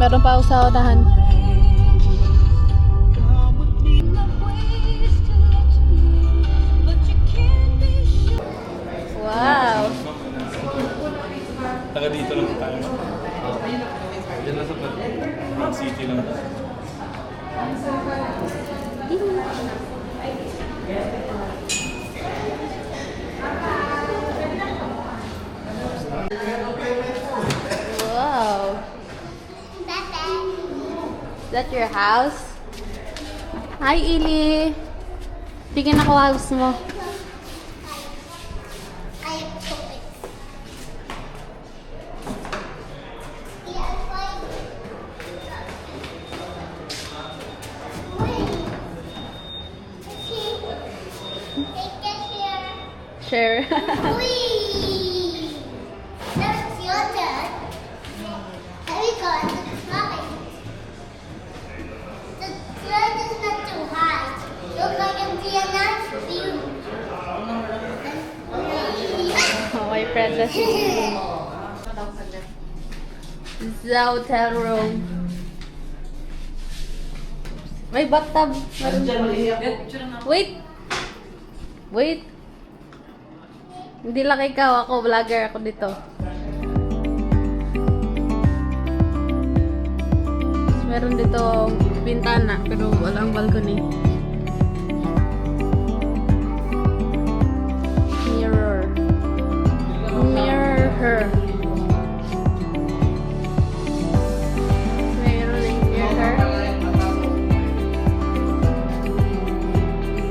Meron pa ako sa unahan. Wow! Taga dito lang tayo. Diyan lang sa Main City lang. Wow! Is that your house? Hi, Ili! Tingin ako house mo. Sure. Whee! That's your turn. Have you got mine? The thread is not too high. Look, I can see a nice view. Oh, my princess. This is the hotel room. May bathtub. Wait! Wait! Hindi lang ikaw, ako vlogger ako dito. Meron dito bintana pero walang balcony. Mirror. Mirror her. Meron ding mirror.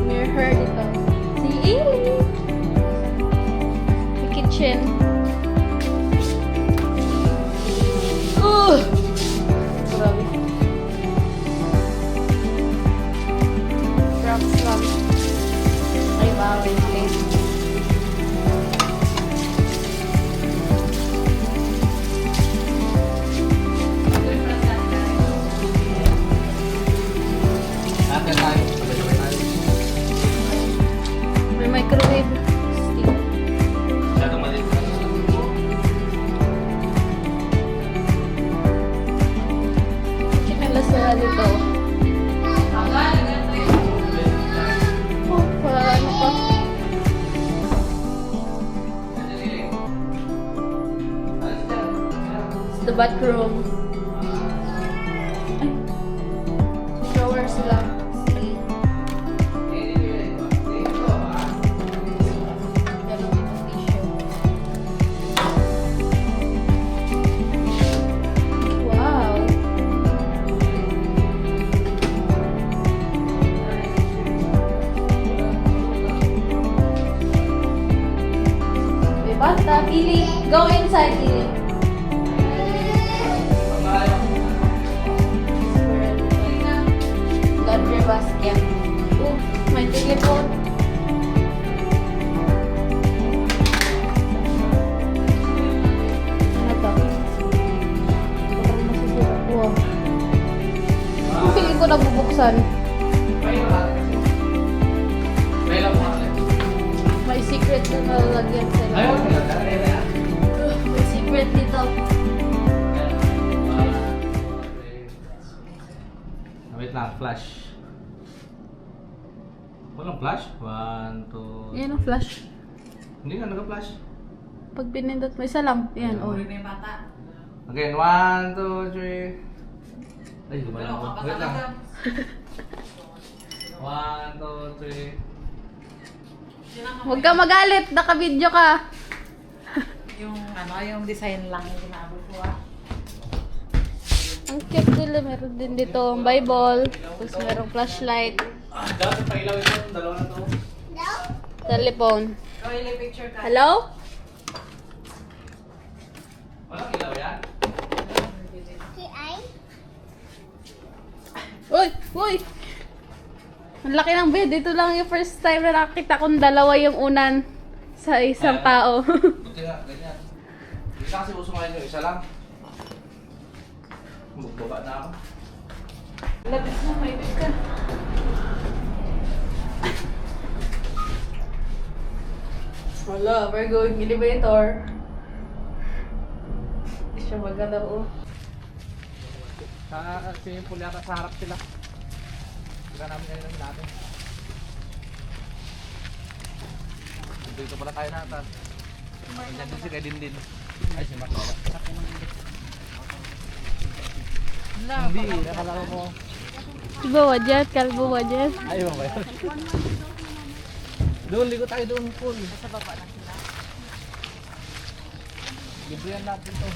Mirror dito. Si Ili. Kitchen. Grabe. Drops lang. Ay, wow, yung place. May microwave. Dito. Oh, ano pa? It's the bathroom. Ay. Shower sila. Basta, Ili. Go inside, Ili. Laundry basket. Oh, may telephone. Ano to? Parang masisira. Wow. Ang feeling ko nabubuksan. May secret na nalagyan sila. May secret dito. Wait lang, flash. Walang flash? 1, 2... Yan ang flash. Hindi nga naka-flash. Pag pinindot mo, isa lang. Yan, oh. Again, 1, 2, 3... Ay, gumala ako. Wait lang. 1, 2, 3... Huwag ka magalit, naka-video ka. yung design lang yung ginagawa ko Ang cute nila, meron din dito ang Bible. Tapos merong flashlight, Dapat pa ilaw ito, dalawa na to. No? telephone. Toilet picture ka. Hello? Walang ilaw yan? See, I? Uy! Uy! Ang laki ng bed. Ito lang yung first time na nakakita kong dalawa yung unan sa isang tao. Buti nga, ganyan. Hindi kasi uso ngayon yung isa lang. Magbaba na ako. Labis na, may bed ka. Wala, we're going elevator. Hindi siya magalaw. Sa swimming pool yata, sa harap sila. Sila namin kanina natin. Dito pala tayo nata. Nandiyan din si kay Dindin. Ay, si Mark. Hindi, nakalaro mo. Iba wajet, kalbo wajet. Ayaw ba yun? Doon, ligo tayo doon, pool. Sa baba na sila. Librihan natin to.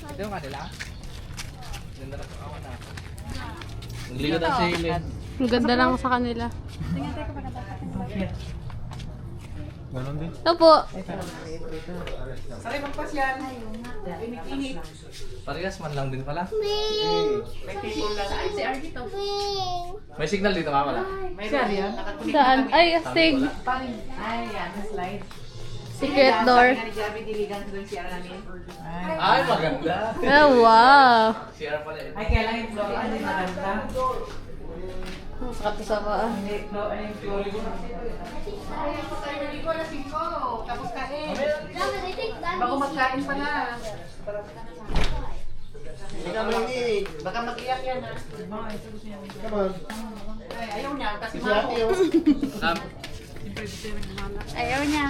Ito yung kanila? Ganda na ako na. Nagligo tayo sa hilid. Ang ganda lang sa kanila. Ganon din. Ito po. Saray magpasyal. Init-init. Parehas man lang din pala. May people lang. Ay, si RG to. May signal dito nga pala. May yan. Nakakunik Saan? kami. Ay, astig. Ay, yan. Slide. Secret door. Sabi nga ni Javi, diligan ko doon siya namin. Ay, maganda. Oh, wow. CR pala eh. Ay, kaya lang yung floor. Ano yung maganda? Masakit sa paa. Hindi, floor. Ano yung floor? Ay, ako tayo naligo na 5. Tapos kain. Bako magkain pa na. Baka mag-iyak yan ha. Ay, ayaw niya. Kasi mako. Ayaw niya.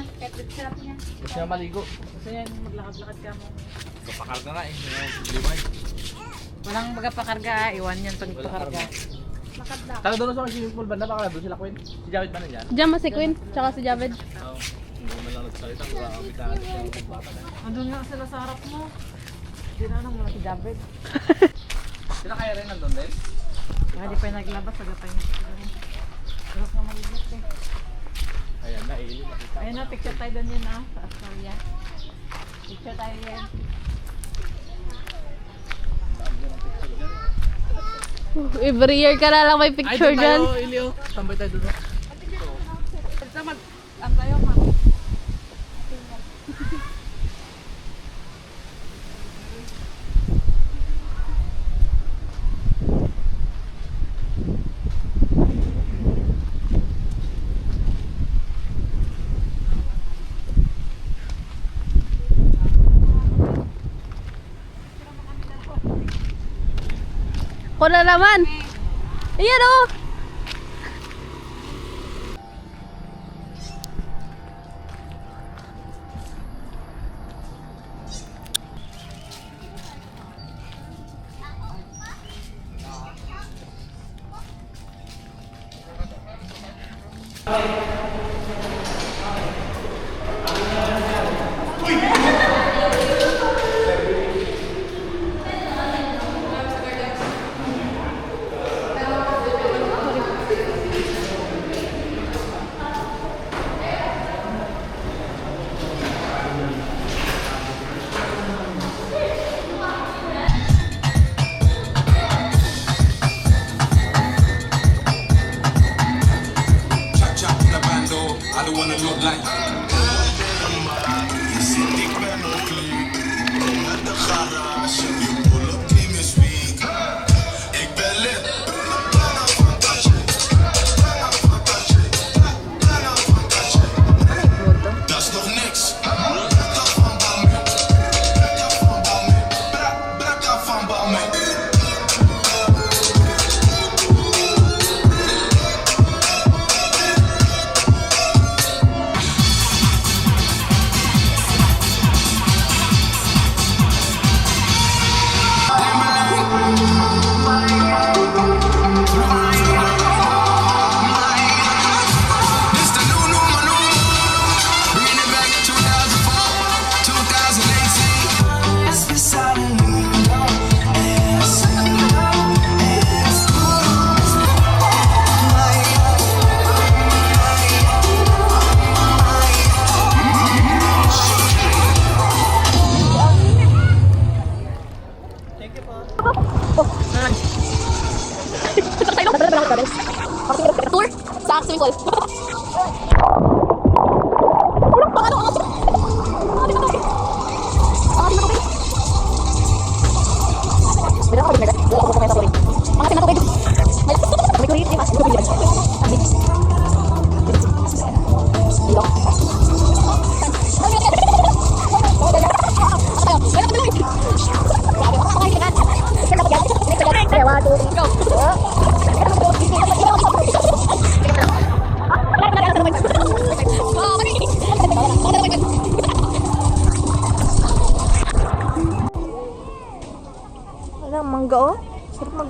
Sarap niya. Gusto niya maligo. Gusto yan, maglakad-lakad ka mo. Kapakarga nga eh. Limay. Walang magapakarga, iwan yan pag nagpakarga. Taga doon sa swimming pool banda, baka doon sila Queen. Si Javid ba nandiyan? Diyan mo si Queen, tsaka si Javed. Oo. Hindi mo lang nagsalita. Baka bitaan siya ng bata na. Andun nga sila sa harap mo. Hindi na nang mga si David. Sila kaya rin nandun din? Hindi pa yung naglabas, agapay niya. Sarap na maligit eh. Ayan na, iili. Ayun na, picture tayo doon yun ah, sa Astoria. Picture tayo yan. Every year ka na lang may picture Ay, dyan. doon tayo, Ilio. Tambay tayo doon. Ang tayo ma. Ako na naman. Ayan o. I don't wanna look like you pull up team is weak. Ik ben lit. Dat is nog niks. Brak van bal mee.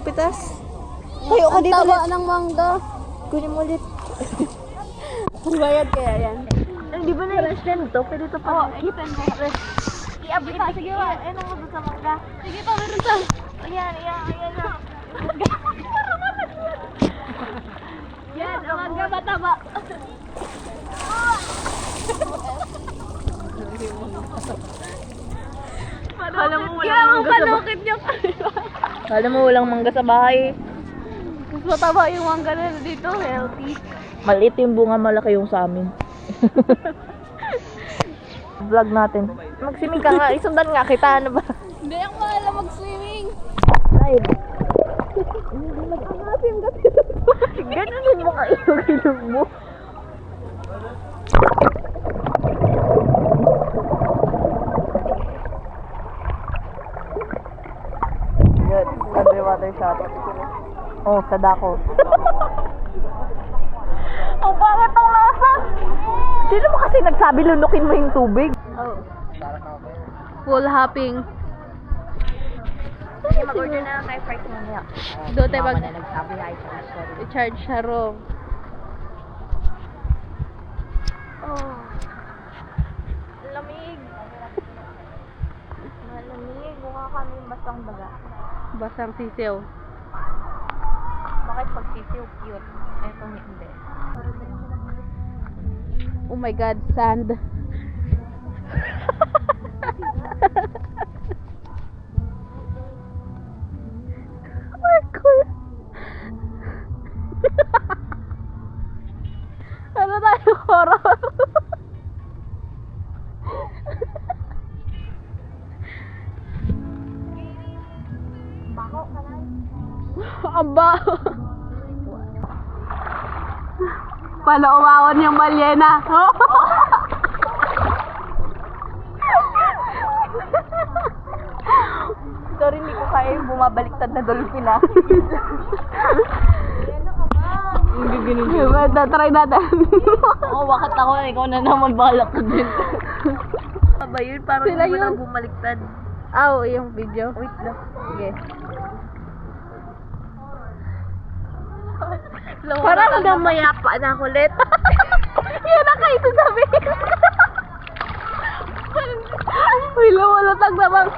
pitas. Tayo ka Ang dito taba ulit. ng mangga. Kunin mo ulit. Bayad kaya yan. Di ba na-extend to? Pwede to pa. I-update ka. Sige ba? Ano mo doon sa mangga? Sige pa, meron sa. Ayan na. Yan, ang mangga mataba. Kala mo Kaya ang panukit niya. Kala mo walang mangga sa bahay. Mas mataba yung mangga na dito. Healthy. Maliit yung bunga, malaki yung sa amin. Vlog natin. Magsiming ka nga, isundan nga kita, ano ba? Hindi ako maalam mag-swimming. Live. Ganun yung mga ilog mo. Good. Underwater shot. Oh, sa dako. Ang pangit ang lasa! Sino mo kasi nagsabi lunukin mo yung tubig? Oh. Full hopping. Mag-order na lang tayo fries mamaya. Doon tayo Mama na nagsabi ay i-charge siya raw. Oh. Lamig. Malamig. Mukha kami basang daga. Basang sisiw. Bakit pag sisiw cute? Eto hindi. Oh my God, sand. Ano tayo, horror? Bako ka lang. Ang baho. Paano umawon yung balyena? Sorry, hindi ko kaya yung bumabaliktad na dolphin ah. Try natin. Oo, bakit ako? Ikaw na naman balak ka din. Aba yun, parang Sila hindi mo na yun. bumaliktad. Yung video. Wait lang. Sige. Parang namayapa na ako ulit. Yan na kayo sasabihin. Uy, lumalutag na bang